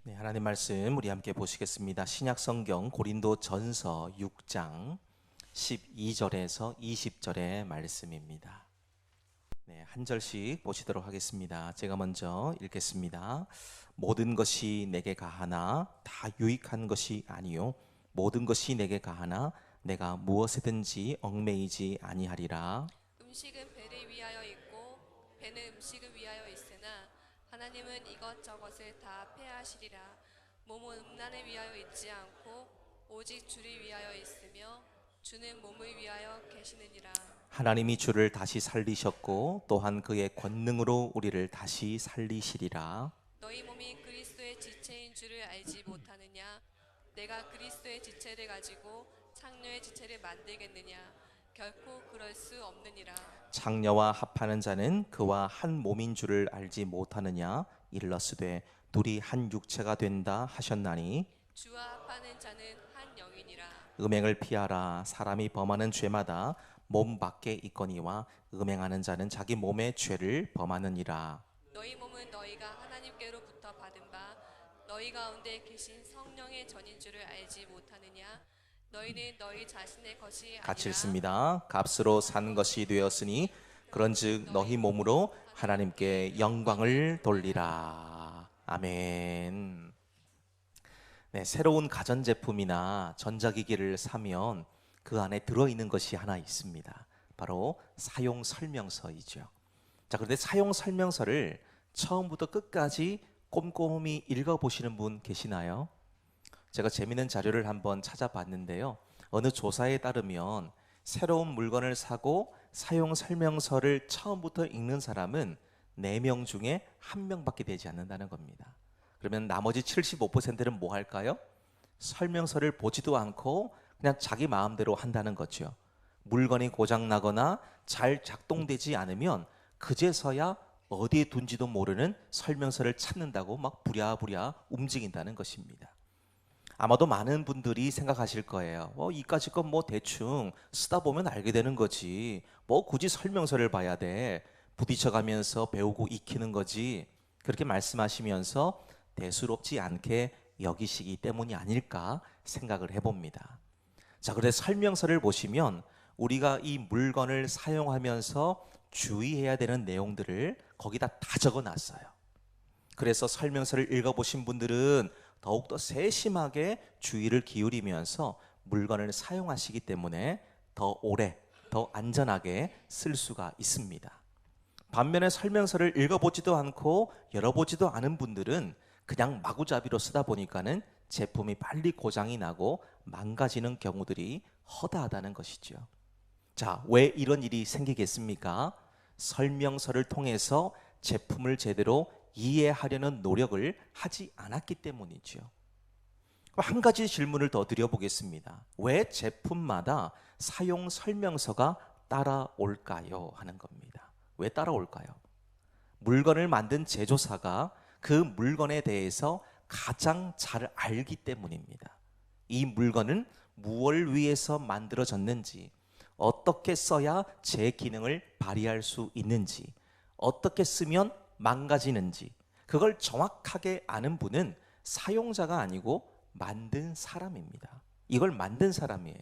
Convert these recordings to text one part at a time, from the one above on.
네, 하나님 말씀 우리 함께 보시겠습니다. 신약 성경 고린도전서 6장 12절에서 20절의 말씀입니다. 네, 한 절씩 보시도록 하겠습니다. 제가 먼저 읽겠습니다. 모든 것이 내게 가하나 다 유익한 것이 아니요 모든 것이 내게 가하나 내가 무엇에든지 얽매이지 아니하리라. 음식은 배를 위하여 있고 배는 음식을 위하여 있으나 하나님은 이것저것을 다 폐하시리라. 몸은 음란을 위하여 있지 않고 오직 주를 위하여 있으며 주는 몸을 위하여 계시느니라. 하나님이 주를 다시 살리셨고 또한 그의 권능으로 우리를 다시 살리시리라. 너희 몸이 그리스도의 지체인 줄을 알지 못하느냐? 내가 그리스도의 지체를 가지고 창녀의 지체를 만들겠느냐? 결코 그럴 수 없느니라. 창녀와 합하는 자는 그와 한 몸인 줄을 알지 못하느냐. 일러스되 둘이 한 육체가 된다 하셨나니 주와 합하는 자는 한 영이니라. 음행을 피하라. 사람이 범하는 죄마다 몸 밖에 있거니와 음행하는 자는 자기 몸의 죄를 범하느니라. 너희 몸은 너희가 하나님께로부터 받은 바 너희 가운데 계신 성령의 전인 줄을 알지 못하느냐? 너희는 너희 자신의 것이 같이 아니라 읽습니다. 값으로 산 것이 되었으니 그런즉 너희 몸으로 하나님께 영광을 돌리라. 아멘. 네, 새로운 가전제품이나 전자기기를 사면 그 안에 들어있는 것이 하나 있습니다. 바로 사용 설명서이죠. 자, 그런데 사용 설명서를 처음부터 끝까지 꼼꼼히 읽어보시는 분 계시나요? 제가 재미있는 자료를 한번 찾아봤는데요. 어느 조사에 따르면 새로운 물건을 사고 사용 설명서를 처음부터 읽는 사람은 4명 중에 1명밖에 되지 않는다는 겁니다. 그러면 나머지 75%는 뭐 할까요? 설명서를 보지도 않고 그냥 자기 마음대로 한다는 거죠. 물건이 고장나거나 잘 작동되지 않으면 그제서야 어디에 둔지도 모르는 설명서를 찾는다고 막 부랴부랴 움직인다는 것입니다. 아마도 많은 분들이 생각하실 거예요. 이까짓 건 뭐 대충 쓰다 보면 알게 되는 거지. 뭐 굳이 설명서를 봐야 돼. 부딪혀가면서 배우고 익히는 거지. 그렇게 말씀하시면서 대수롭지 않게 여기시기 때문이 아닐까 생각을 해봅니다. 자, 그런데 설명서를 보시면 우리가 이 물건을 사용하면서 주의해야 되는 내용들을 거기다 다 적어놨어요. 그래서 설명서를 읽어보신 분들은 더욱더 세심하게 주의를 기울이면서 물건을 사용하시기 때문에 더 오래, 더 안전하게 쓸 수가 있습니다. 반면에 설명서를 읽어보지도 않고 열어보지도 않은 분들은 그냥 마구잡이로 쓰다 보니까는 제품이 빨리 고장이 나고 망가지는 경우들이 허다하다는 것이죠. 자, 왜 이런 일이 생기겠습니까? 설명서를 통해서 제품을 제대로 이해하려는 노력을 하지 않았기 때문이죠. 한 가지 질문을 더 드려보겠습니다. 왜 제품마다 사용 설명서가 따라올까요? 하는 겁니다. 왜 따라올까요? 물건을 만든 제조사가 그 물건에 대해서 가장 잘 알기 때문입니다. 이 물건은 무엇을 위해서 만들어졌는지, 어떻게 써야 제 기능을 발휘할 수 있는지, 어떻게 쓰면 망가지는지, 그걸 정확하게 아는 분은 사용자가 아니고 만든 사람입니다. 이걸 만든 사람이에요.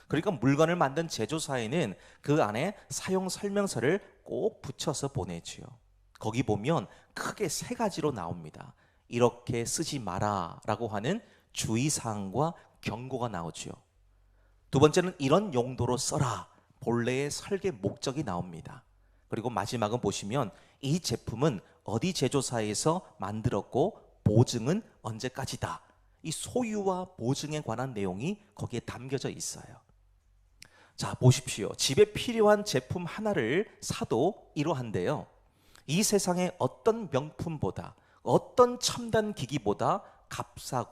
그러니까 물건을 만든 제조사에는 그 안에 사용 설명서를 꼭 붙여서 보내지요. 거기 보면 크게 3가지로 나옵니다. 이렇게 쓰지 마라 라고 하는 주의사항과 경고가 나오죠. 두 번째는 이런 용도로 써라, 본래의 설계 목적이 나옵니다. 그리고 마지막은 보시면 이 제품은 어디 제조사에서 만들었고 보증은 언제까지다. 이 소유와 보증에 관한 내용이 거기에 담겨져 있어요. 자, 보십시오. 집에 필요한 제품 하나를 사도 이러한데요. 이 세상의 어떤 명품보다, 어떤 첨단 기기보다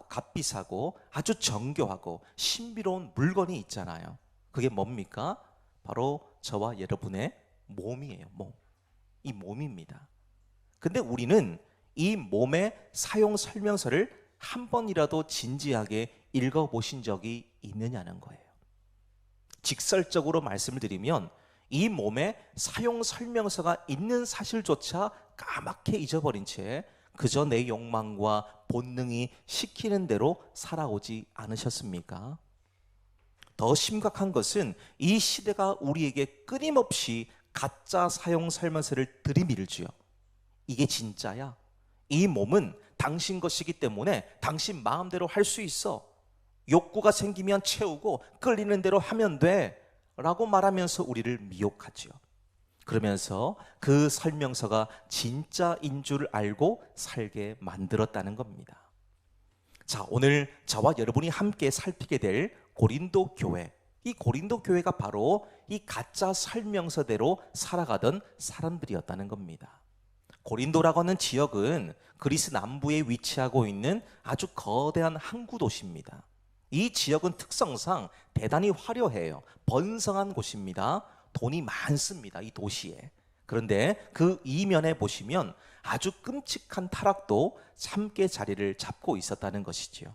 값비싸고 아주 정교하고 신비로운 물건이 있잖아요. 그게 뭡니까? 바로 저와 여러분의 몸이에요. 몸. 이 몸입니다. 근데 우리는 이 몸의 사용 설명서를 한 번이라도 진지하게 읽어보신 적이 있느냐는 거예요. 직설적으로 말씀을 드리면 이 몸에 사용 설명서가 있는 사실조차 까맣게 잊어버린 채 그저 내 욕망과 본능이 시키는 대로 살아오지 않으셨습니까? 더 심각한 것은 이 시대가 우리에게 끊임없이 가짜 사형 설명서를 들이밀지요. 이게 진짜야. 이 몸은 당신 것이기 때문에 당신 마음대로 할 수 있어. 욕구가 생기면 채우고 끌리는 대로 하면 돼. 라고 말하면서 우리를 미혹하지요. 그러면서 그 설명서가 진짜인 줄 알고 살게 만들었다는 겁니다. 자, 오늘 저와 여러분이 함께 살피게 될 고린도 교회, 이 고린도 교회가 바로 이 가짜 설명서대로 살아가던 사람들이었다는 겁니다. 고린도라고 하는 지역은 그리스 남부에 위치하고 있는 아주 거대한 항구 도시입니다. 이 지역은 특성상 대단히 화려해요. 번성한 곳입니다. 돈이 많습니다, 이 도시에. 그런데 그 이면에 보시면 아주 끔찍한 타락도 함께 자리를 잡고 있었다는 것이지요.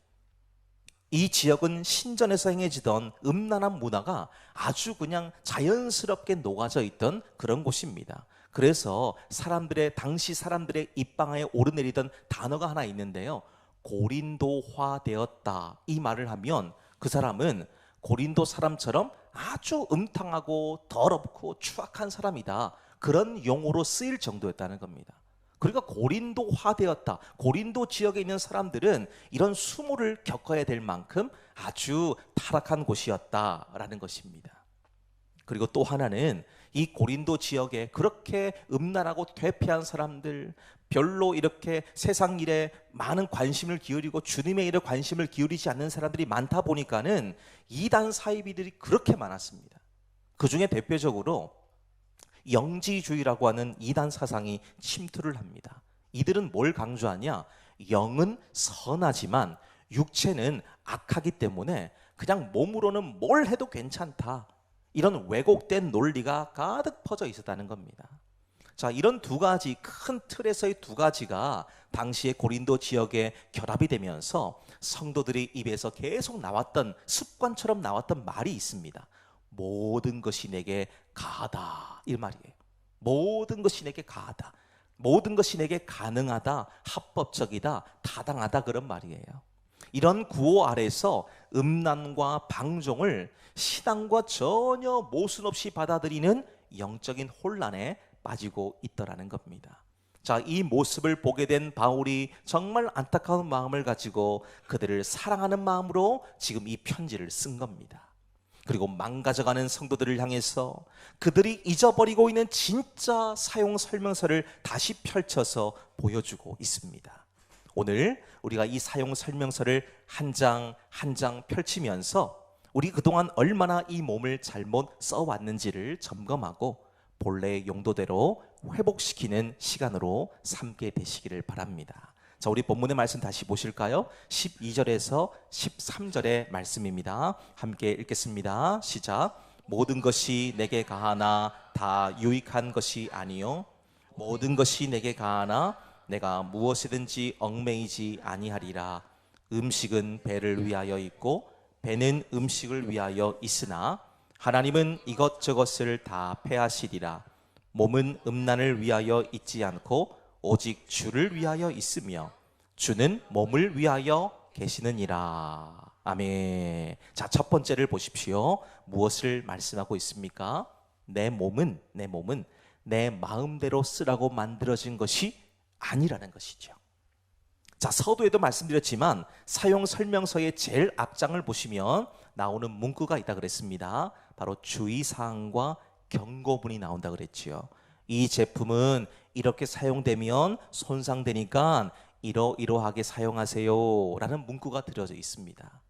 이 지역은 신전에서 행해지던 음란한 문화가 아주 그냥 자연스럽게 녹아져 있던 그런 곳입니다. 그래서 당시 사람들의 입방아에 오르내리던 단어가 하나 있는데요. 고린도화 되었다, 이 말을 하면 그 사람은 고린도 사람처럼 아주 음탕하고 더럽고 추악한 사람이다, 그런 용어로 쓰일 정도였다는 겁니다. 그러니까 고린도화 되었다, 고린도 지역에 있는 사람들은 이런 수모를 겪어야 될 만큼 아주 타락한 곳이었다라는 것입니다. 그리고 또 하나는 이 고린도 지역에 그렇게 음란하고 퇴폐한 사람들, 별로 이렇게 세상 일에 많은 관심을 기울이고 주님의 일에 관심을 기울이지 않는 사람들이 많다 보니까는 이단 사이비들이 그렇게 많았습니다. 그 중에 대표적으로 영지주의라고 하는 이단 사상이 침투를 합니다. 이들은 뭘 강조하냐? 영은 선하지만 육체는 악하기 때문에 그냥 몸으로는 뭘 해도 괜찮다, 이런 왜곡된 논리가 가득 퍼져 있었다는 겁니다. 자, 이런 두 가지, 큰 틀에서의 두 가지가 당시의 고린도 지역에 결합이 되면서 성도들이 입에서 계속 나왔던, 습관처럼 나왔던 말이 있습니다. 모든 것이 내게 가하다, 이 말이에요. 모든 것이 내게 가하다, 모든 것이 내게 가능하다, 합법적이다, 타당하다, 그런 말이에요. 이런 구호 아래서 음란과 방종을 신앙과 전혀 모순 없이 받아들이는 영적인 혼란에 빠지고 있더라는 겁니다. 자, 이 모습을 보게 된 바울이 정말 안타까운 마음을 가지고 그들을 사랑하는 마음으로 지금 이 편지를 쓴 겁니다. 그리고 망가져가는 성도들을 향해서 그들이 잊어버리고 있는 진짜 사용 설명서를 다시 펼쳐서 보여주고 있습니다. 오늘 우리가 이 사용 설명서를 한 장 한 장 펼치면서 우리 그동안 얼마나 이 몸을 잘못 써왔는지를 점검하고 본래의 용도대로 회복시키는 시간으로 삼게 되시기를 바랍니다. 자, 우리 본문의 말씀 다시 보실까요? 12절에서 13절의 말씀입니다. 함께 읽겠습니다. 시작. 모든 것이 내게 가하나 다 유익한 것이 아니요 모든 것이 내게 가하나 내가 무엇이든지 얽매이지 아니하리라. 음식은 배를 위하여 있고 배는 음식을 위하여 있으나 하나님은 이것저것을 다 패하시리라. 몸은 음란을 위하여 있지 않고 오직 주를 위하여 있으며 주는 몸을 위하여 계시느니라. 아멘. 자, 첫 번째를 보십시오. 무엇을 말씀하고 있습니까? 내 몸은 내 마음대로 쓰라고 만들어진 것이 아니라는 것이죠. 자, 서두에도 말씀드렸지만 사용 설명서의 제일 앞장을 보시면 나오는 문구가 있다 그랬습니다. 바로 주의사항과 경고문이 나온다 그랬지요. 이 제품은 이렇게 사용되면 손상되니까 이러이러하게 사용하세요 라는 문구가 들어져 있습니다.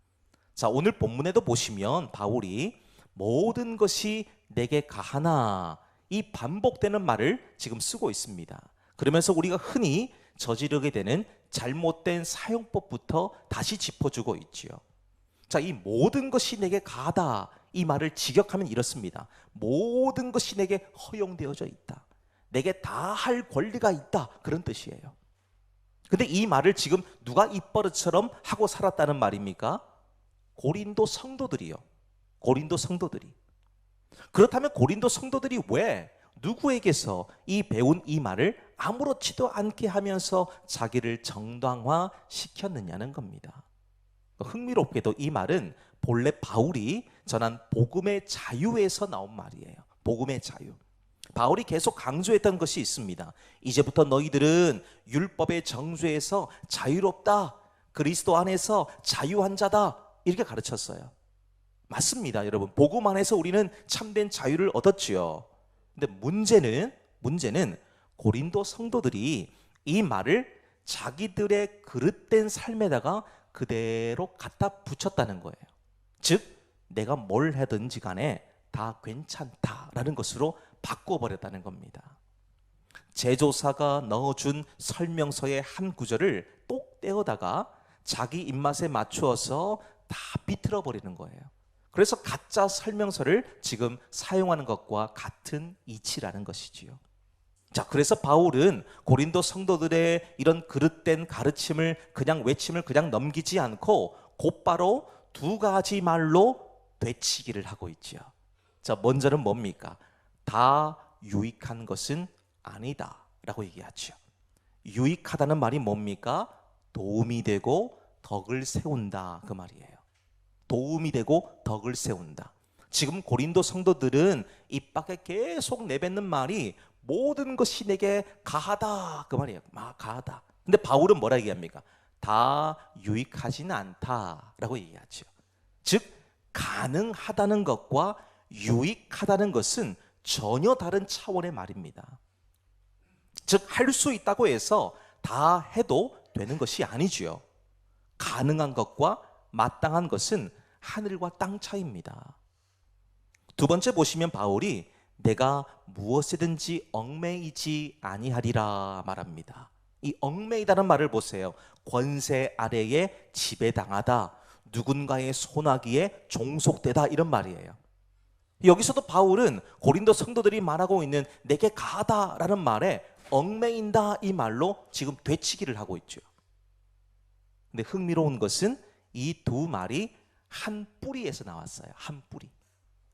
자, 오늘 본문에도 보시면 바울이 모든 것이 내게 가하나, 이 반복되는 말을 지금 쓰고 있습니다. 그러면서 우리가 흔히 저지르게 되는 잘못된 사용법부터 다시 짚어주고 있지요. 자, 이 모든 것이 내게 가하다, 이 말을 직역하면 이렇습니다. 모든 것이 내게 허용되어져 있다, 내게 다 할 권리가 있다, 그런 뜻이에요. 근데 이 말을 지금 누가 입버릇처럼 하고 살았다는 말입니까? 고린도 성도들이요. 고린도 성도들이. 그렇다면 고린도 성도들이 왜 누구에게서 이 배운 이 말을 아무렇지도 않게 하면서 자기를 정당화 시켰느냐는 겁니다. 흥미롭게도 이 말은 본래 바울이 전한 복음의 자유에서 나온 말이에요. 복음의 자유. 바울이 계속 강조했던 것이 있습니다. 이제부터 너희들은 율법의 정죄에서 자유롭다. 그리스도 안에서 자유한 자다. 이렇게 가르쳤어요. 맞습니다, 여러분. 복음 안에서 우리는 참된 자유를 얻었지요. 근데 문제는 고린도 성도들이 이 말을 자기들의 그릇된 삶에다가 그대로 갖다 붙였다는 거예요. 즉, 내가 뭘 하든지 간에 다 괜찮다라는 것으로 바꿔버렸다는 겁니다. 제조사가 넣어준 설명서의 한 구절을 똑 떼어다가 자기 입맛에 맞추어서 다 비틀어 버리는 거예요. 그래서 가짜 설명서를 지금 사용하는 것과 같은 이치라는 것이지요. 자, 그래서 바울은 고린도 성도들의 이런 그릇된 가르침을 외침을 그냥 넘기지 않고 곧바로 두 가지 말로 되치기를 하고 있지요. 자, 먼저는 뭡니까? 다 유익한 것은 아니다 라고 얘기하죠. 유익하다는 말이 뭡니까? 도움이 되고 덕을 세운다, 그 말이에요. 도움이 되고 덕을 세운다. 지금 고린도 성도들은 입 밖에 계속 내뱉는 말이 모든 것이 내게 가하다, 그 말이에요. 가하다. 근데 바울은 뭐라 얘기합니까? 다 유익하지는 않다라고 얘기하죠. 즉, 가능하다는 것과 유익하다는 것은 전혀 다른 차원의 말입니다. 즉, 할 수 있다고 해서 다 해도 되는 것이 아니지요. 가능한 것과 마땅한 것은 하늘과 땅 차이입니다. 두 번째 보시면 바울이 내가 무엇이든지 얽매이지 아니하리라 말합니다. 이 얽매이다는 말을 보세요. 권세 아래에 지배당하다, 누군가의 손아귀에 종속되다, 이런 말이에요. 여기서도 바울은 고린도 성도들이 말하고 있는 내게 가하다라는 말에 얽매인다, 이 말로 지금 되치기를 하고 있죠. 근데 흥미로운 것은 이 두 말이 한 뿌리에서 나왔어요. 한 뿌리.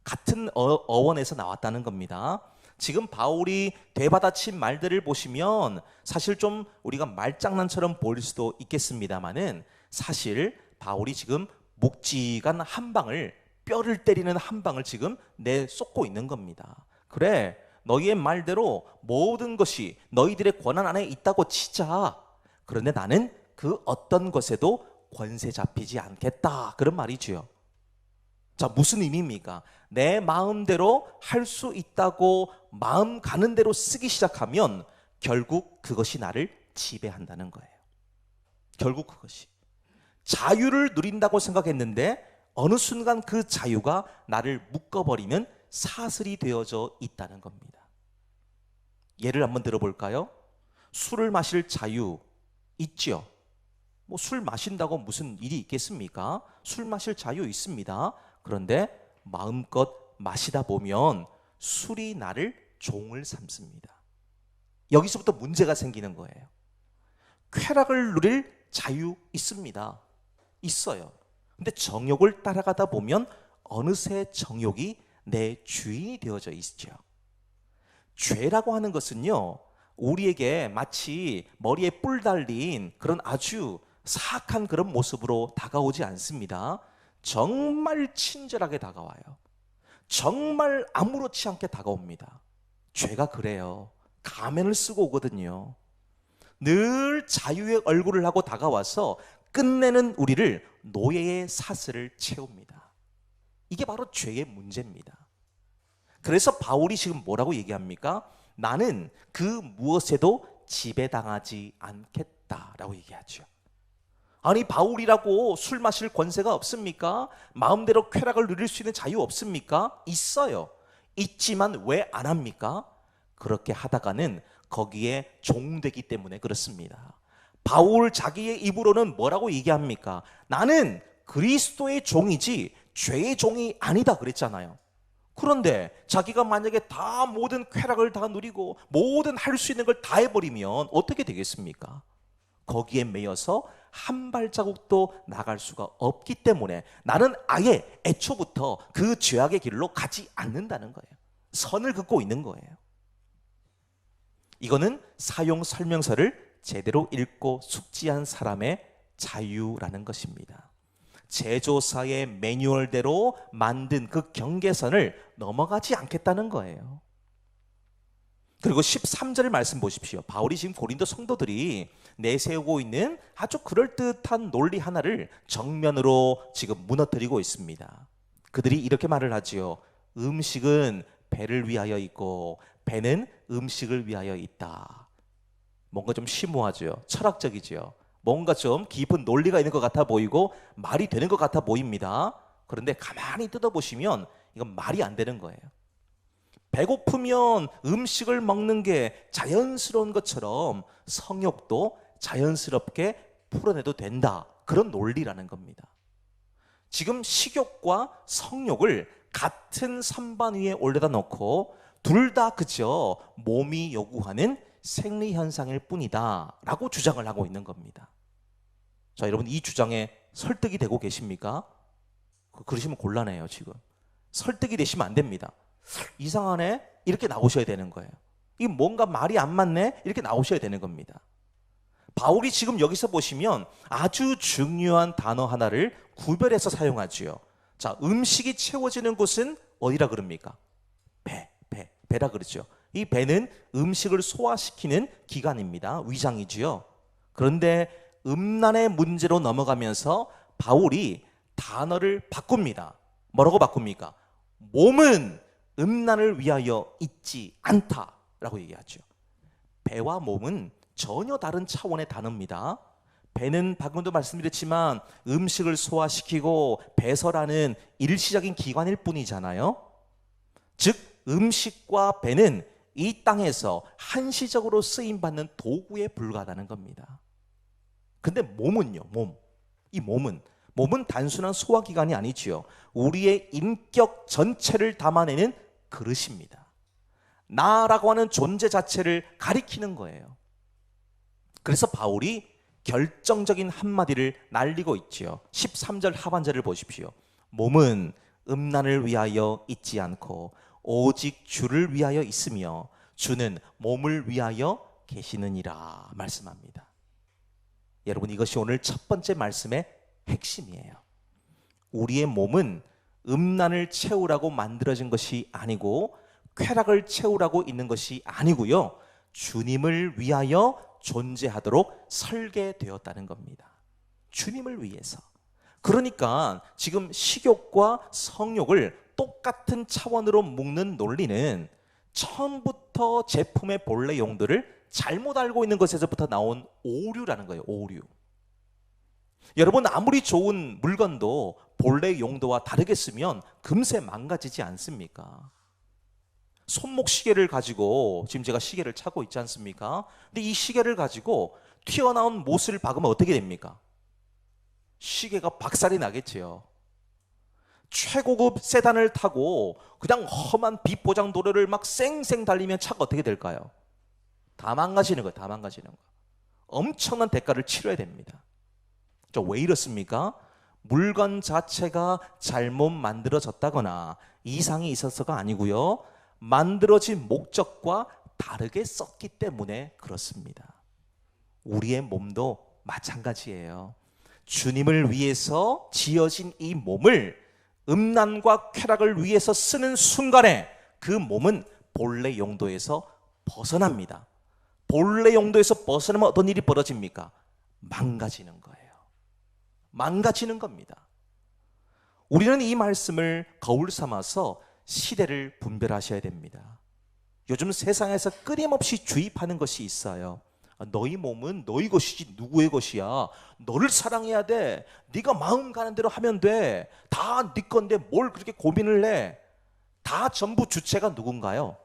같은 어원에서 나왔다는 겁니다. 지금 바울이 되받아친 말들을 보시면 사실 좀 우리가 말장난처럼 보일 수도 있겠습니다만은 사실 바울이 지금 묵직한 한 방을, 뼈를 때리는 한 방을 지금 내쏟고 있는 겁니다. 그래, 너희의 말대로 모든 것이 너희들의 권한 안에 있다고 치자. 그런데 나는 그 어떤 것에도 권세 잡히지 않겠다, 그런 말이지요. 자, 무슨 의미입니까? 내 마음대로 할 수 있다고 마음 가는 대로 쓰기 시작하면 결국 그것이 나를 지배한다는 거예요. 결국 그것이 자유를 누린다고 생각했는데 어느 순간 그 자유가 나를 묶어버리는 사슬이 되어져 있다는 겁니다. 예를 한번 들어볼까요? 술을 마실 자유 있죠? 뭐 술 마신다고 무슨 일이 있겠습니까? 술 마실 자유 있습니다. 그런데 마음껏 마시다 보면 술이 나를 종을 삼습니다. 여기서부터 문제가 생기는 거예요. 쾌락을 누릴 자유 있습니다. 있어요. 근데 정욕을 따라가다 보면 어느새 정욕이 내 주인이 되어져 있죠. 죄라고 하는 것은요, 우리에게 마치 머리에 뿔 달린 그런 아주 사악한 그런 모습으로 다가오지 않습니다. 정말 친절하게 다가와요. 정말 아무렇지 않게 다가옵니다. 죄가 그래요. 가면을 쓰고 오거든요. 늘 자유의 얼굴을 하고 다가와서 끝내는 우리를 노예의 사슬을 채웁니다. 이게 바로 죄의 문제입니다. 그래서 바울이 지금 뭐라고 얘기합니까? 나는 그 무엇에도 지배당하지 않겠다라고 얘기하죠. 아니, 바울이라고 술 마실 권세가 없습니까? 마음대로 쾌락을 누릴 수 있는 자유 없습니까? 있어요. 있지만 왜 안 합니까? 그렇게 하다가는 거기에 종되기 때문에 그렇습니다. 바울 자기의 입으로는 뭐라고 얘기합니까? 나는 그리스도의 종이지 죄의 종이 아니다 그랬잖아요. 그런데 자기가 만약에 다 모든 쾌락을 다 누리고 모든 할 수 있는 걸 다 해버리면 어떻게 되겠습니까? 거기에 매여서 한 발자국도 나갈 수가 없기 때문에 나는 아예 애초부터 그 죄악의 길로 가지 않는다는 거예요. 선을 긋고 있는 거예요. 이거는 사용 설명서를 제대로 읽고 숙지한 사람의 자유라는 것입니다. 제조사의 매뉴얼대로 만든 그 경계선을 넘어가지 않겠다는 거예요. 그리고 13절 말씀 보십시오. 바울이 지금 고린도 성도들이 내세우고 있는 아주 그럴듯한 논리 하나를 정면으로 지금 무너뜨리고 있습니다. 그들이 이렇게 말을 하지요. 음식은 배를 위하여 있고 배는 음식을 위하여 있다. 뭔가 좀 심오하죠. 철학적이죠. 뭔가 좀 깊은 논리가 있는 것 같아 보이고 말이 되는 것 같아 보입니다. 그런데 가만히 뜯어보시면 이건 말이 안 되는 거예요. 배고프면 음식을 먹는 게 자연스러운 것처럼 성욕도 자연스럽게 풀어내도 된다. 그런 논리라는 겁니다. 지금 식욕과 성욕을 같은 선반 위에 올려다 놓고 둘 다 그저 몸이 요구하는 생리 현상일 뿐이다 라고 주장을 하고 있는 겁니다. 자, 여러분 이 주장에 설득이 되고 계십니까? 그러시면 곤란해요. 지금 설득이 되시면 안 됩니다. 이상하네? 이렇게 나오셔야 되는 거예요. 이게 뭔가 말이 안 맞네? 이렇게 나오셔야 되는 겁니다. 바울이 지금 여기서 보시면 아주 중요한 단어 하나를 구별해서 사용하지요. 자, 음식이 채워지는 곳은 어디라 그럽니까? 배라 그러죠. 이 배는 음식을 소화시키는 기관입니다. 위장이지요. 그런데 음란의 문제로 넘어가면서 바울이 단어를 바꿉니다. 뭐라고 바꿉니까? 몸은 음란을 위하여 있지 않다라고 얘기하죠. 배와 몸은 전혀 다른 차원의 단어입니다. 배는 방금도 말씀드렸지만 음식을 소화시키고 배설하는 일시적인 기관일 뿐이잖아요. 즉 음식과 배는 이 땅에서 한시적으로 쓰임받는 도구에 불과하다는 겁니다. 근데 몸은요, 이 몸은 단순한 소화기관이 아니지요. 우리의 인격 전체를 담아내는 그릇입니다. 나라고 하는 존재 자체를 가리키는 거예요. 그래서 바울이 결정적인 한마디를 날리고 있지요. 13절 하반절을 보십시오. 몸은 음란을 위하여 있지 않고 오직 주를 위하여 있으며 주는 몸을 위하여 계시느니라 말씀합니다. 여러분 이것이 오늘 첫 번째 말씀의 핵심이에요. 우리의 몸은 음란을 채우라고 만들어진 것이 아니고 쾌락을 채우라고 있는 것이 아니고요. 주님을 위하여 존재하도록 설계되었다는 겁니다. 주님을 위해서. 그러니까 지금 식욕과 성욕을 똑같은 차원으로 묶는 논리는 처음부터 제품의 본래 용도를 잘못 알고 있는 것에서부터 나온 오류라는 거예요. 오류. 여러분 아무리 좋은 물건도 본래 용도와 다르게 쓰면 금세 망가지지 않습니까? 손목 시계를 가지고 지금 제가 시계를 차고 있지 않습니까? 근데 이 시계를 가지고 튀어나온 못을 박으면 어떻게 됩니까? 시계가 박살이 나겠지요. 최고급 세단을 타고 그냥 험한 비포장 도로를 막 쌩쌩 달리면 차가 어떻게 될까요? 다 망가지는 거예요. 다 망가지는 거. 엄청난 대가를 치러야 됩니다. 왜 이렇습니까? 물건 자체가 잘못 만들어졌다거나 이상이 있어서가 아니고요. 만들어진 목적과 다르게 썼기 때문에 그렇습니다. 우리의 몸도 마찬가지예요. 주님을 위해서 지어진 이 몸을 음란과 쾌락을 위해서 쓰는 순간에 그 몸은 본래 용도에서 벗어납니다. 본래 용도에서 벗어나면 어떤 일이 벌어집니까? 망가지는 거예요. 망가지는 겁니다. 우리는 이 말씀을 거울 삼아서 시대를 분별하셔야 됩니다. 요즘 세상에서 끊임없이 주입하는 것이 있어요. 너희 몸은 너희 것이지 누구의 것이야. 너를 사랑해야 돼. 네가 마음 가는 대로 하면 돼. 다 네 건데 뭘 그렇게 고민을 해. 다 전부 주체가 누군가요?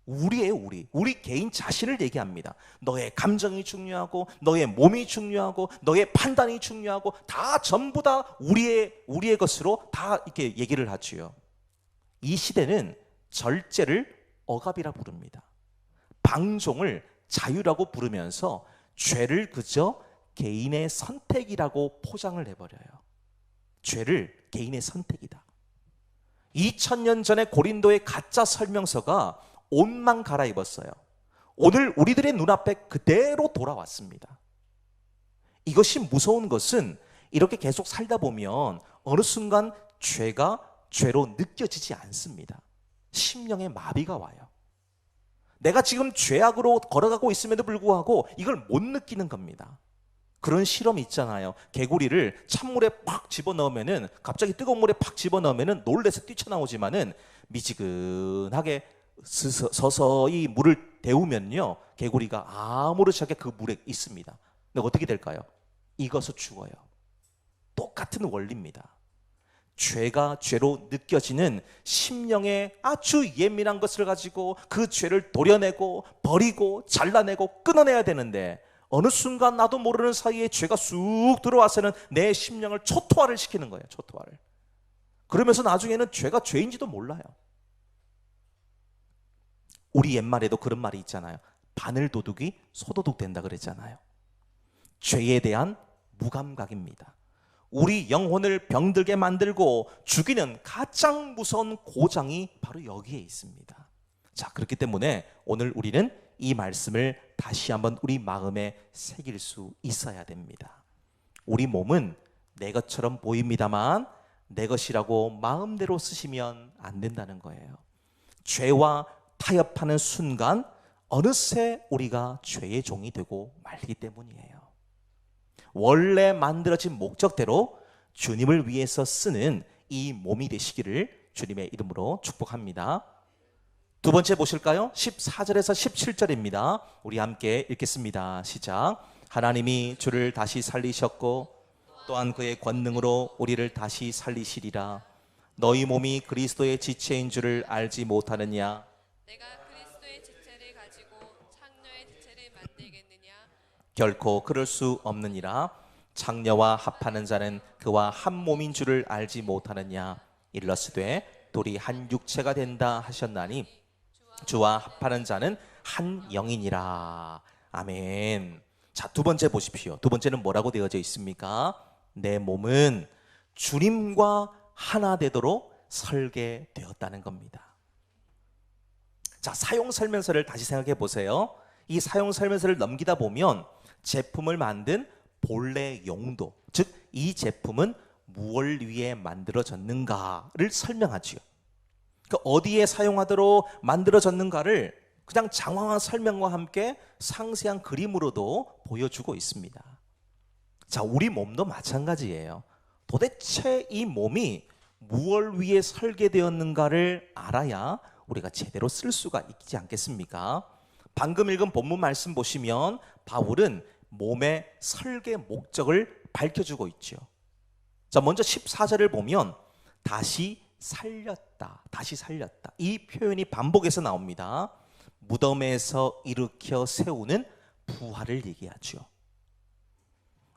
우리예요. 우리 개인 자신을 얘기합니다. 너의 감정이 중요하고 너의 몸이 중요하고 너의 판단이 중요하고 다 전부 다 우리의 것으로 다 이렇게 얘기를 하지요. 이 시대는 절제를 억압이라 부릅니다. 방종을 자유라고 부르면서 죄를 그저 개인의 선택이라고 포장을 해버려요. 죄를 개인의 선택이다. 2000년 전에 고린도의 가짜 설명서가 옷만 갈아입었어요. 오늘 우리들의 눈앞에 그대로 돌아왔습니다. 이것이 무서운 것은 이렇게 계속 살다 보면 어느 순간 죄가 죄로 느껴지지 않습니다. 심령의 마비가 와요. 내가 지금 죄악으로 걸어가고 있음에도 불구하고 이걸 못 느끼는 겁니다. 그런 실험이 있잖아요. 개구리를 찬물에 팍 집어넣으면은, 갑자기 뜨거운 물에 팍 집어넣으면은 놀래서 뛰쳐나오지만은 미지근하게 서서히 물을 데우면요, 개구리가 아무렇지 않게 그 물에 있습니다. 근데 어떻게 될까요? 익어서 죽어요. 똑같은 원리입니다. 죄가 죄로 느껴지는 심령의 아주 예민한 것을 가지고 그 죄를 도려내고 버리고 잘라내고 끊어내야 되는데, 어느 순간 나도 모르는 사이에 죄가 쑥 들어와서는 내 심령을 초토화를 시키는 거예요. 초토화를. 그러면서 나중에는 죄가 죄인지도 몰라요. 우리 옛말에도 그런 말이 있잖아요. 바늘 도둑이 소도둑 된다 그랬잖아요. 죄에 대한 무감각입니다. 우리 영혼을 병들게 만들고 죽이는 가장 무서운 고장이 바로 여기에 있습니다. 자, 그렇기 때문에 오늘 우리는 이 말씀을 다시 한번 우리 마음에 새길 수 있어야 됩니다. 우리 몸은 내 것처럼 보입니다만 내 것이라고 마음대로 쓰시면 안 된다는 거예요. 죄와 타협하는 순간 어느새 우리가 죄의 종이 되고 말기 때문이에요. 원래 만들어진 목적대로 주님을 위해서 쓰는 이 몸이 되시기를 주님의 이름으로 축복합니다. 두 번째 보실까요? 14절에서 17절입니다. 우리 함께 읽겠습니다. 시작. 하나님이 주를 다시 살리셨고 또한 그의 권능으로 우리를 다시 살리시리라. 너희 몸이 그리스도의 지체인 줄을 알지 못하느냐? 내가 그리스도의 지체를 가지고 창녀의 지체를 만들겠느냐? 결코 그럴 수 없느니라. 창녀와 합하는 자는 그와 한 몸인 줄을 알지 못하느냐? 일러스되 둘이 한 육체가 된다 하셨나니 주와 합하는 자는 한 영이니라. 아멘. 자, 두 번째 보십시오. 두 번째는 뭐라고 되어져 있습니까? 내 몸은 주님과 하나 되도록 설계되었다는 겁니다. 자, 사용 설명서를 다시 생각해 보세요. 이 사용 설명서를 넘기다 보면 제품을 만든 본래 용도, 즉 이 제품은 무엇을 위해 만들어졌는가를 설명하지요. 그 어디에 사용하도록 만들어졌는가를 그냥 장황한 설명과 함께 상세한 그림으로도 보여주고 있습니다. 자, 우리 몸도 마찬가지예요. 도대체 이 몸이 무엇을 위해 설계되었는가를 알아야 우리가 제대로 쓸 수가 있지 않겠습니까? 방금 읽은 본문 말씀 보시면 바울은 몸의 설계 목적을 밝혀주고 있죠. 자, 먼저 14절을 보면 다시 살렸다, 다시 살렸다, 이 표현이 반복해서 나옵니다. 무덤에서 일으켜 세우는 부활을 얘기하죠.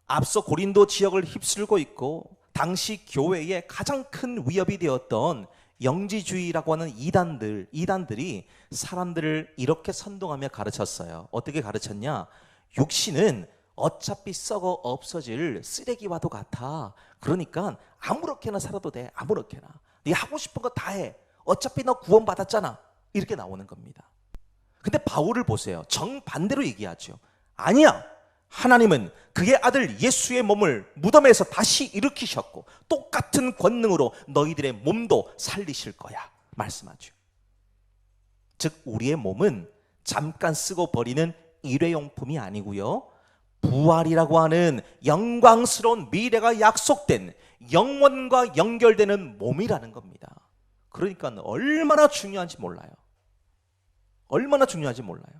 앞서 고린도 지역을 휩쓸고 있고 당시 교회에 가장 큰 위협이 되었던 영지주의라고 하는 이단들이 사람들을 이렇게 선동하며 가르쳤어요. 어떻게 가르쳤냐? 육신은 어차피 썩어 없어질 쓰레기와도 같아. 그러니까 아무렇게나 살아도 돼. 아무렇게나. 네 하고 싶은 거 다 해. 어차피 너 구원받았잖아. 이렇게 나오는 겁니다. 근데 바울을 보세요. 정반대로 얘기하죠. 아니야. 하나님은 그의 아들 예수의 몸을 무덤에서 다시 일으키셨고 똑같은 권능으로 너희들의 몸도 살리실 거야. 말씀하죠. 즉 우리의 몸은 잠깐 쓰고 버리는 일회용품이 아니고요. 부활이라고 하는 영광스러운 미래가 약속된 영원과 연결되는 몸이라는 겁니다. 그러니까 얼마나 중요한지 몰라요. 얼마나 중요한지 몰라요.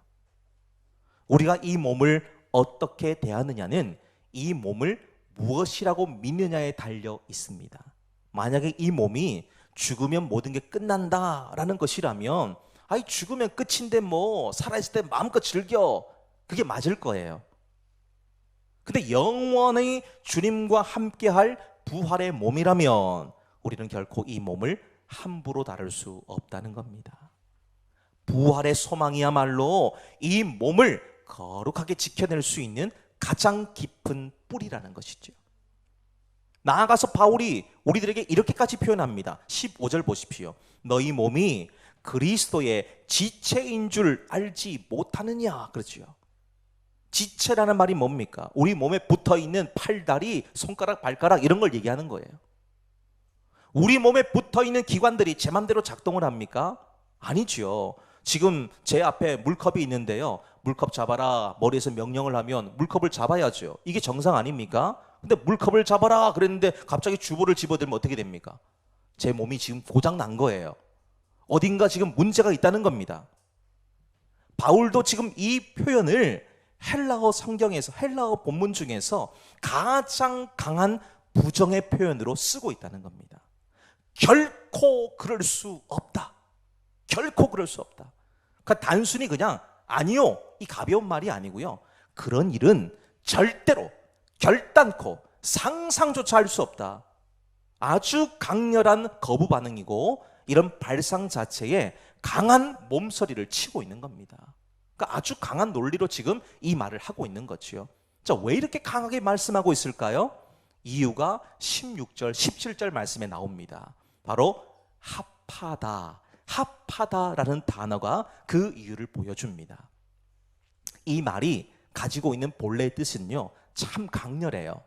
우리가 이 몸을 어떻게 대하느냐는 이 몸을 무엇이라고 믿느냐에 달려 있습니다. 만약에 이 몸이 죽으면 모든 게 끝난다라는 것이라면 아이 죽으면 끝인데 뭐 살아있을 때 마음껏 즐겨, 그게 맞을 거예요. 근데 영원히 주님과 함께할 부활의 몸이라면 우리는 결코 이 몸을 함부로 다룰 수 없다는 겁니다. 부활의 소망이야말로 이 몸을 거룩하게 지켜낼 수 있는 가장 깊은 뿌리라는 것이죠. 나아가서 바울이 우리들에게 이렇게까지 표현합니다. 15절 보십시오. 너희 몸이 그리스도의 지체인 줄 알지 못하느냐 그러지요. 지체라는 말이 뭡니까? 우리 몸에 붙어있는 팔다리, 손가락, 발가락 이런 걸 얘기하는 거예요. 우리 몸에 붙어있는 기관들이 제 맘대로 작동을 합니까? 아니지요. 지금 제 앞에 물컵이 있는데요, 물컵 잡아라 머리에서 명령을 하면 물컵을 잡아야죠. 이게 정상 아닙니까? 근데 물컵을 잡아라 그랬는데 갑자기 주보를 집어들면 어떻게 됩니까? 제 몸이 지금 고장 난 거예요. 어딘가 지금 문제가 있다는 겁니다. 바울도 지금 이 표현을 헬라어 성경에서, 헬라어 본문 중에서 가장 강한 부정의 표현으로 쓰고 있다는 겁니다. 결코 그럴 수 없다. 결코 그럴 수 없다. 그러니까 단순히 그냥 아니요, 이 가벼운 말이 아니고요, 그런 일은 절대로 결단코 상상조차 할 수 없다. 아주 강렬한 거부 반응이고 이런 발상 자체에 강한 몸서리를 치고 있는 겁니다. 그러니까 아주 강한 논리로 지금 이 말을 하고 있는 거지요. 자, 왜 이렇게 강하게 말씀하고 있을까요? 이유가 16절, 17절 말씀에 나옵니다. 바로 합하다, 합하다라는 단어가 그 이유를 보여줍니다. 이 말이 가지고 있는 본래의 뜻은요, 참 강렬해요.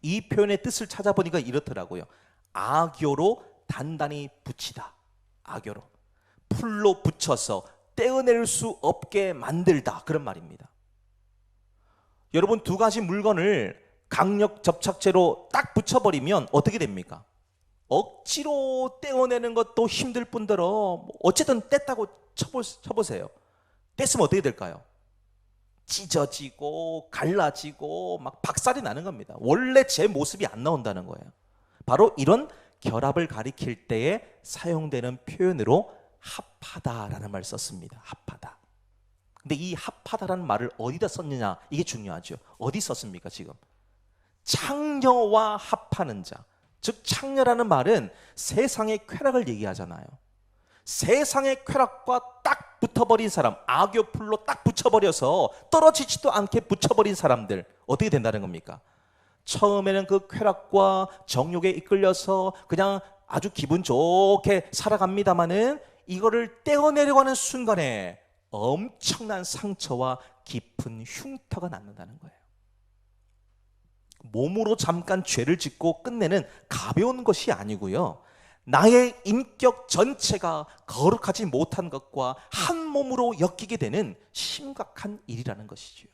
이 표현의 뜻을 찾아보니까 이렇더라고요. 악교로 단단히 붙이다. 악교로 풀로 붙여서 떼어낼 수 없게 만들다, 그런 말입니다. 여러분, 두 가지 물건을 강력 접착제로 딱 붙여버리면 어떻게 됩니까? 억지로 떼어내는 것도 힘들 뿐더러 어쨌든 뗐다고 쳐보세요. 뗐으면 어떻게 될까요? 찢어지고 갈라지고 막 박살이 나는 겁니다. 원래 제 모습이 안 나온다는 거예요. 바로 이런 결합을 가리킬 때에 사용되는 표현으로 합하다라는 말을 썼습니다. 합하다. 근데 이 합하다라는 말을 어디다 썼느냐, 이게 중요하죠. 어디 썼습니까 지금? 창녀와 합하는 자. 즉 창녀라는 말은 세상의 쾌락을 얘기하잖아요. 세상의 쾌락과 딱 붙어버린 사람, 악교풀로 딱 붙여버려서 떨어지지도 않게 붙여버린 사람들, 어떻게 된다는 겁니까? 처음에는 그 쾌락과 정욕에 이끌려서 그냥 아주 기분 좋게 살아갑니다마는 이거를 떼어내려고 하는 순간에 엄청난 상처와 깊은 흉터가 남는다는 거예요. 몸으로 잠깐 죄를 짓고 끝내는 가벼운 것이 아니고요, 나의 인격 전체가 거룩하지 못한 것과 한 몸으로 엮이게 되는 심각한 일이라는 것이지요.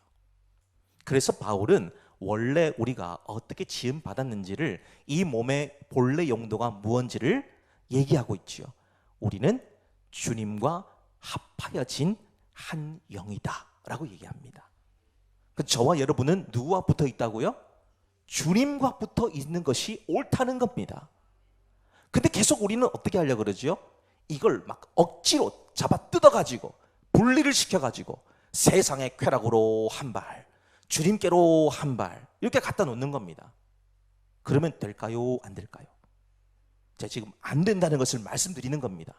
그래서 바울은 원래 우리가 어떻게 지음 받았는지를, 이 몸의 본래 용도가 무언지를 얘기하고 있지요. 우리는 주님과 합하여진 한 영이다 라고 얘기합니다. 저와 여러분은 누구와 붙어 있다고요? 주님과 붙어 있는 것이 옳다는 겁니다. 근데 계속 우리는 어떻게 하려고 그러죠? 이걸 막 억지로 잡아 뜯어가지고 분리를 시켜가지고 세상의 쾌락으로 한 발, 주님께로 한 발, 이렇게 갖다 놓는 겁니다. 그러면 될까요? 안 될까요? 제가 지금 안 된다는 것을 말씀드리는 겁니다.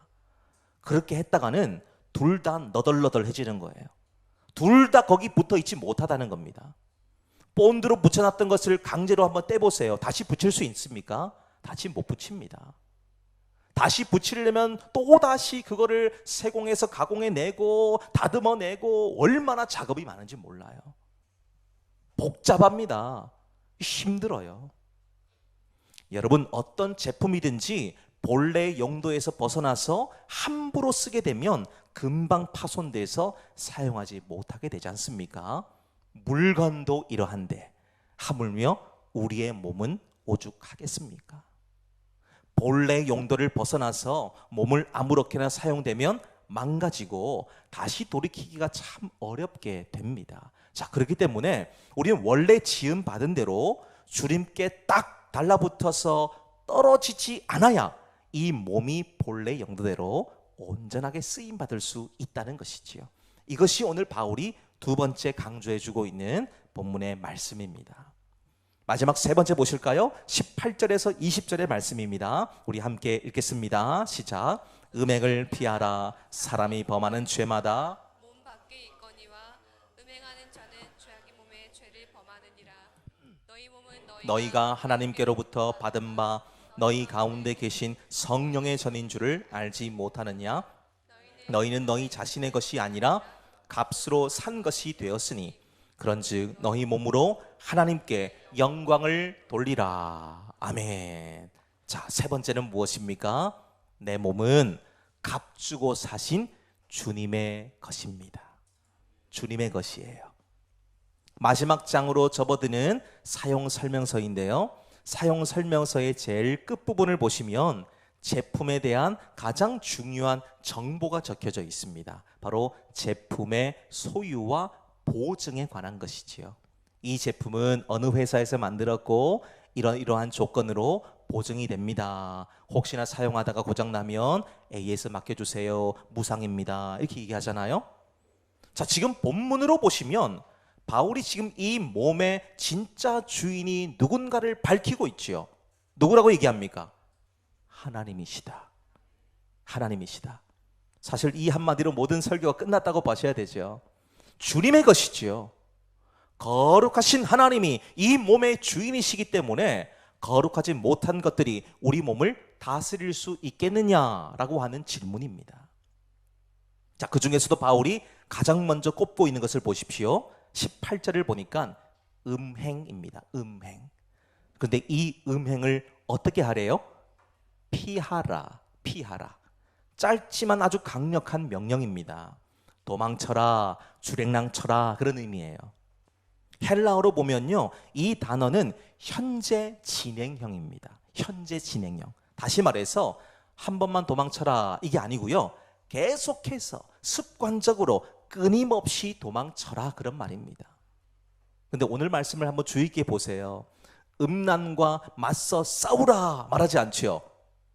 그렇게 했다가는 둘 다 너덜너덜해지는 거예요. 둘 다 거기 붙어 있지 못하다는 겁니다. 본드로 붙여놨던 것을 강제로 한번 떼보세요. 다시 붙일 수 있습니까? 다시 못 붙입니다. 다시 붙이려면 또다시 그거를 세공해서 가공해내고 다듬어내고 얼마나 작업이 많은지 몰라요. 복잡합니다. 힘들어요. 여러분, 어떤 제품이든지 본래 용도에서 벗어나서 함부로 쓰게 되면 금방 파손돼서 사용하지 못하게 되지 않습니까? 물건도 이러한데 하물며 우리의 몸은 오죽하겠습니까? 본래 용도를 벗어나서 몸을 아무렇게나 사용되면 망가지고 다시 돌이키기가 참 어렵게 됩니다. 자, 그렇기 때문에 우리는 원래 지음 받은 대로 주님께 딱 달라붙어서 떨어지지 않아야 이 몸이 본래 용도대로 온전하게 쓰임 받을 수 있다는 것이지요. 이것이 오늘 바울이 두 번째 강조해주고 있는 본문의 말씀입니다. 마지막 세 번째 보실까요? 18절에서 20절의 말씀입니다. 우리 함께 읽겠습니다. 시작. 음행을 피하라. 사람이 범하는 죄마다 몸 밖에 있거니와 음행하는 자는 죄악의 몸에 죄를 범하느니라. 너희 몸은 너희가 하나님께로부터 받은 바 너희 가운데 계신 성령의 전인 줄을 알지 못하느냐? 너희는 너희 자신의 것이 아니라 값으로 산 것이 되었으니 그런즉 너희 몸으로 하나님께 영광을 돌리라. 아멘. 자, 세 번째는 무엇입니까? 내 몸은 값 주고 사신 주님의 것입니다. 주님의 것이에요. 마지막 장으로 접어드는 사용 설명서인데요. 사용 설명서의 제일 끝부분을 보시면 제품에 대한 가장 중요한 정보가 적혀져 있습니다. 바로 제품의 소유와 보증에 관한 것이지요. 이 제품은 어느 회사에서 만들었고 이러한 조건으로 보증이 됩니다. 혹시나 사용하다가 고장나면 AS 맡겨주세요. 무상입니다. 이렇게 얘기하잖아요. 자, 지금 본문으로 보시면 바울이 지금 이 몸의 진짜 주인이 누군가를 밝히고 있지요. 누구라고 얘기합니까? 하나님이시다. 하나님이시다. 사실 이 한마디로 모든 설교가 끝났다고 보셔야 되죠. 주님의 것이지요. 거룩하신 하나님이 이 몸의 주인이시기 때문에 거룩하지 못한 것들이 우리 몸을 다스릴 수 있겠느냐라고 하는 질문입니다. 자, 그 중에서도 바울이 가장 먼저 꼽고 있는 것을 보십시오. 18절을 보니까 음행입니다. 음행. 그런데 이 음행을 어떻게 하래요? 피하라, 피하라. 짧지만 아주 강력한 명령입니다. 도망쳐라, 주랭랑 쳐라, 그런 의미예요. 헬라어로 보면요, 이 단어는 현재 진행형입니다. 현재 진행형. 다시 말해서 한 번만 도망쳐라 이게 아니고요, 계속해서 습관적으로 끊임없이 도망쳐라, 그런 말입니다. 근데 오늘 말씀을 한번 주의 있게 보세요. 음란과 맞서 싸우라 말하지 않죠.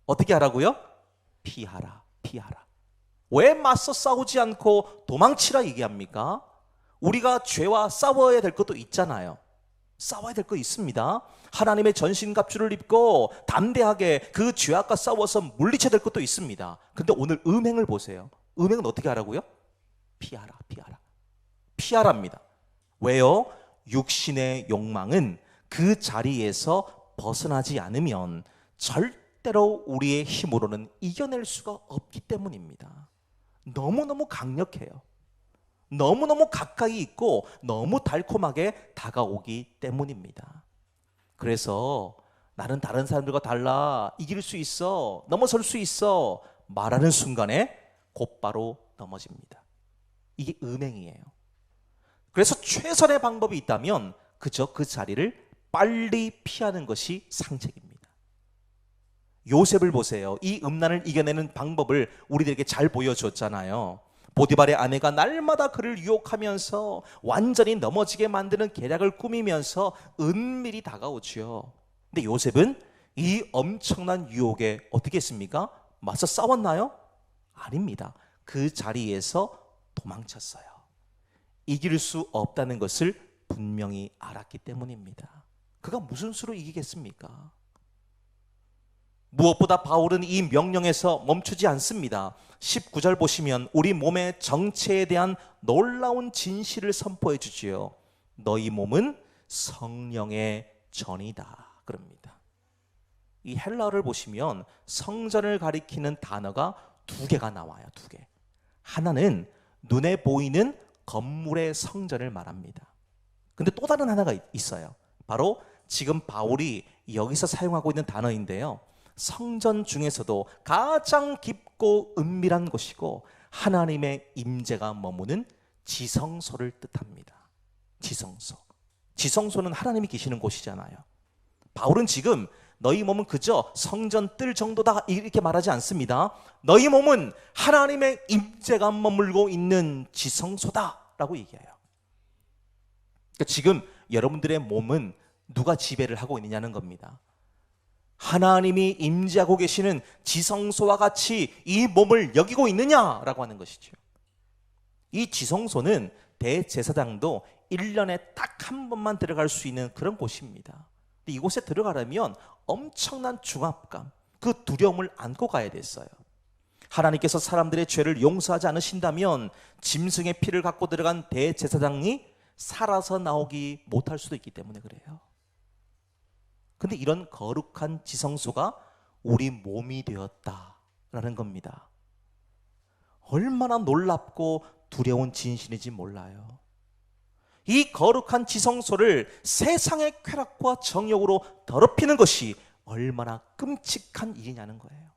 어떻게 하라고요? 피하라, 피하라. 왜 맞서 싸우지 않고 도망치라 얘기합니까? 우리가 죄와 싸워야 될 것도 있잖아요. 싸워야 될 거 있습니다. 하나님의 전신갑주를 입고 담대하게 그 죄악과 싸워서 물리쳐야 될 것도 있습니다. 근데 오늘 음행을 보세요. 음행은 어떻게 하라고요? 피하라, 피하라. 피하랍니다. 왜요? 육신의 욕망은 그 자리에서 벗어나지 않으면 절대로 우리의 힘으로는 이겨낼 수가 없기 때문입니다. 너무너무 강력해요. 너무너무 가까이 있고 너무 달콤하게 다가오기 때문입니다. 그래서 나는 다른 사람들과 달라, 이길 수 있어, 넘어설 수 있어 말하는 순간에 곧바로 넘어집니다. 이게 음행이에요. 그래서 최선의 방법이 있다면 그저 그 자리를 빨리 피하는 것이 상책입니다. 요셉을 보세요. 이 음란을 이겨내는 방법을 우리들에게 잘 보여줬잖아요. 보디발의 아내가 날마다 그를 유혹하면서 완전히 넘어지게 만드는 계략을 꾸미면서 은밀히 다가오죠. 근데 요셉은 이 엄청난 유혹에 어떻게 했습니까? 맞서 싸웠나요? 아닙니다. 그 자리에서 도망쳤어요. 이길 수 없다는 것을 분명히 알았기 때문입니다. 그가 무슨 수로 이기겠습니까? 무엇보다 바울은 이 명령에서 멈추지 않습니다. 19절 보시면 우리 몸의 정체에 대한 놀라운 진실을 선포해 주지요. 너희 몸은 성령의 전이다, 그럽니다. 이 헬라어를 보시면 성전을 가리키는 단어가 두 개가 나와요. 두 개. 하나는 눈에 보이는 건물의 성전을 말합니다. 근데 또 다른 하나가 있어요. 바로 지금 바울이 여기서 사용하고 있는 단어인데요, 성전 중에서도 가장 깊고 은밀한 곳이고 하나님의 임재가 머무는 지성소를 뜻합니다. 지성소. 지성소는 하나님이 계시는 곳이잖아요. 바울은 지금 너희 몸은 그저 성전 뜰 정도다 이렇게 말하지 않습니다. 너희 몸은 하나님의 임재가 머물고 있는 지성소다라고 얘기해요. 그러니까 지금 여러분들의 몸은 누가 지배를 하고 있느냐는 겁니다. 하나님이 임재하고 계시는 지성소와 같이 이 몸을 여기고 있느냐라고 하는 것이죠. 이 지성소는 대제사장도 1년에 딱 한 번만 들어갈 수 있는 그런 곳입니다. 근데 이곳에 들어가려면 엄청난 중압감, 그 두려움을 안고 가야 됐어요. 하나님께서 사람들의 죄를 용서하지 않으신다면 짐승의 피를 갖고 들어간 대제사장이 살아서 나오기 못할 수도 있기 때문에 그래요. 근데 이런 거룩한 지성소가 우리 몸이 되었다라는 겁니다. 얼마나 놀랍고 두려운 진실인지 몰라요. 이 거룩한 지성소를 세상의 쾌락과 정욕으로 더럽히는 것이 얼마나 끔찍한 일이냐는 거예요.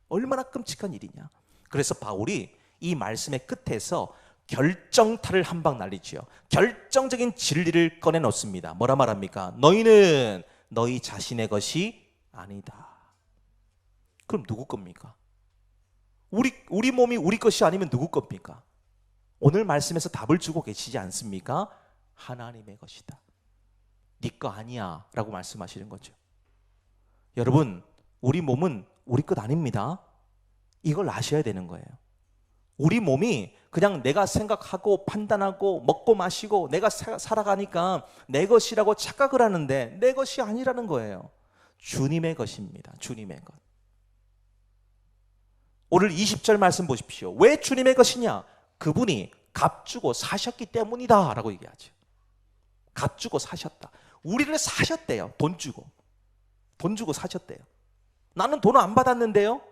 얼마나 끔찍한 일이냐. 그래서 바울이 이 말씀의 끝에서 결정타를 한 방 날리지요. 결정적인 진리를 꺼내놓습니다. 뭐라 말합니까? 너희는 너희 자신의 것이 아니다. 그럼 누구 겁니까? 우리 몸이 우리 것이 아니면 누구 겁니까? 오늘 말씀에서 답을 주고 계시지 않습니까? 하나님의 것이다. 네 거 아니야 라고 말씀하시는 거죠. 여러분, 우리 몸은 우리 것 아닙니다. 이걸 아셔야 되는 거예요. 우리 몸이 그냥 내가 생각하고 판단하고 먹고 마시고 내가 살아가니까 내 것이라고 착각을 하는데 내 것이 아니라는 거예요. 주님의 것입니다. 주님의 것. 오늘 20절 말씀 보십시오. 왜 주님의 것이냐? 그분이 값주고 사셨기 때문이다 라고 얘기하죠. 값주고 사셨다. 우리를 사셨대요. 돈 주고 사셨대요. 나는 돈을 안 받았는데요?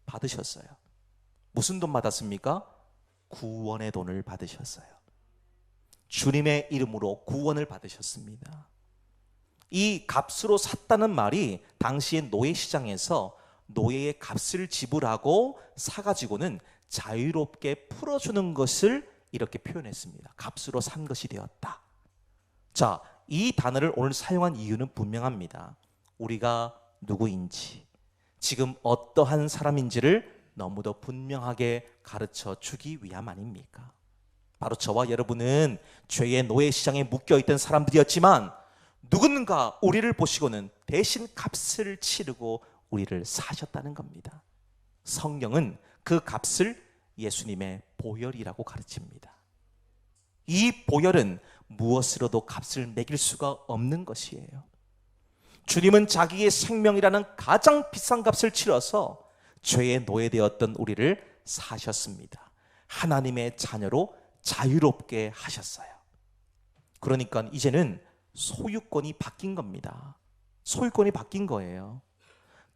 받으셨어요. 무슨 돈 받았습니까? 구원의 돈을 받으셨어요. 주님의 이름으로 구원을 받으셨습니다. 이 값으로 샀다는 말이 당시의 노예시장에서 노예의 값을 지불하고 사가지고는 자유롭게 풀어주는 것을 이렇게 표현했습니다. 값으로 산 것이 되었다. 자, 이 단어를 오늘 사용한 이유는 분명합니다. 우리가 누구인지, 지금 어떠한 사람인지를 너무도 분명하게 가르쳐 주기 위함 아닙니까? 바로 저와 여러분은 죄의 노예시장에 묶여있던 사람들이었지만 누군가 우리를 보시고는 대신 값을 치르고 우리를 사셨다는 겁니다. 성경은 그 값을 예수님의 보혈이라고 가르칩니다. 이 보혈은 무엇으로도 값을 매길 수가 없는 것이에요. 주님은 자기의 생명이라는 가장 비싼 값을 치러서 죄의 노예되었던 우리를 사셨습니다. 하나님의 자녀로 자유롭게 하셨어요. 그러니까 이제는 소유권이 바뀐 겁니다. 소유권이 바뀐 거예요.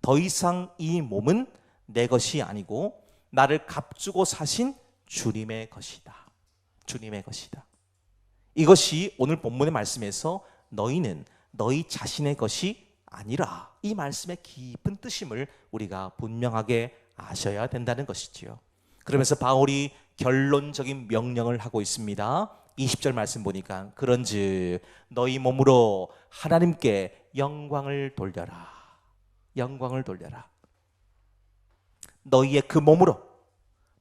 더 이상 이 몸은 내 것이 아니고 나를 값주고 사신 주님의 것이다. 주님의 것이다. 이것이 오늘 본문의 말씀에서 너희는 너희 자신의 것이 아니라, 이 말씀의 깊은 뜻임을 우리가 분명하게 아셔야 된다는 것이지요. 그러면서 바울이 결론적인 명령을 하고 있습니다. 20절 말씀 보니까 그런즉 너희 몸으로 하나님께 영광을 돌려라. 영광을 돌려라. 너희의 그 몸으로,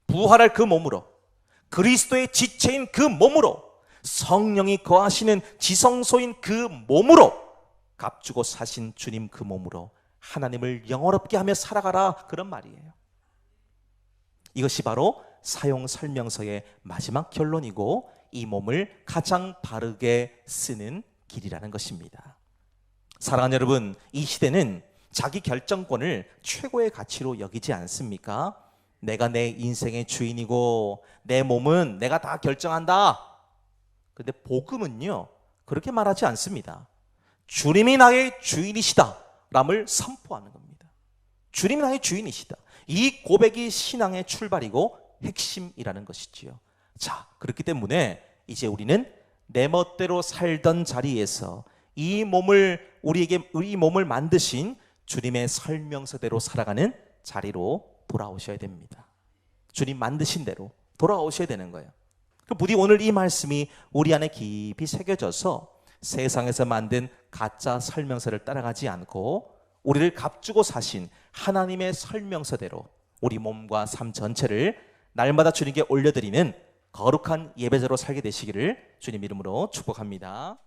부활할 그 몸으로, 그리스도의 지체인 그 몸으로, 성령이 거하시는 지성소인 그 몸으로, 값주고 사신 주님 그 몸으로 하나님을 영화롭게 하며 살아가라, 그런 말이에요. 이것이 바로 사용 설명서의 마지막 결론이고 이 몸을 가장 바르게 쓰는 길이라는 것입니다. 사랑하는 여러분, 이 시대는 자기 결정권을 최고의 가치로 여기지 않습니까? 내가 내 인생의 주인이고 내 몸은 내가 다 결정한다. 그런데 복음은요, 그렇게 말하지 않습니다. 주님이 나의 주인이시다 람을 선포하는 겁니다. 주님이 나의 주인이시다. 이 고백이 신앙의 출발이고 핵심이라는 것이지요. 자, 그렇기 때문에 이제 우리는 내 멋대로 살던 자리에서 이 몸을 만드신 주님의 설명서대로 살아가는 자리로 돌아오셔야 됩니다. 주님 만드신 대로 돌아오셔야 되는 거예요. 부디 오늘 이 말씀이 우리 안에 깊이 새겨져서 세상에서 만든 가짜 설명서를 따라가지 않고 우리를 값주고 사신 하나님의 설명서대로 우리 몸과 삶 전체를 날마다 주님께 올려드리는 거룩한 예배자로 살게 되시기를 주님 이름으로 축복합니다.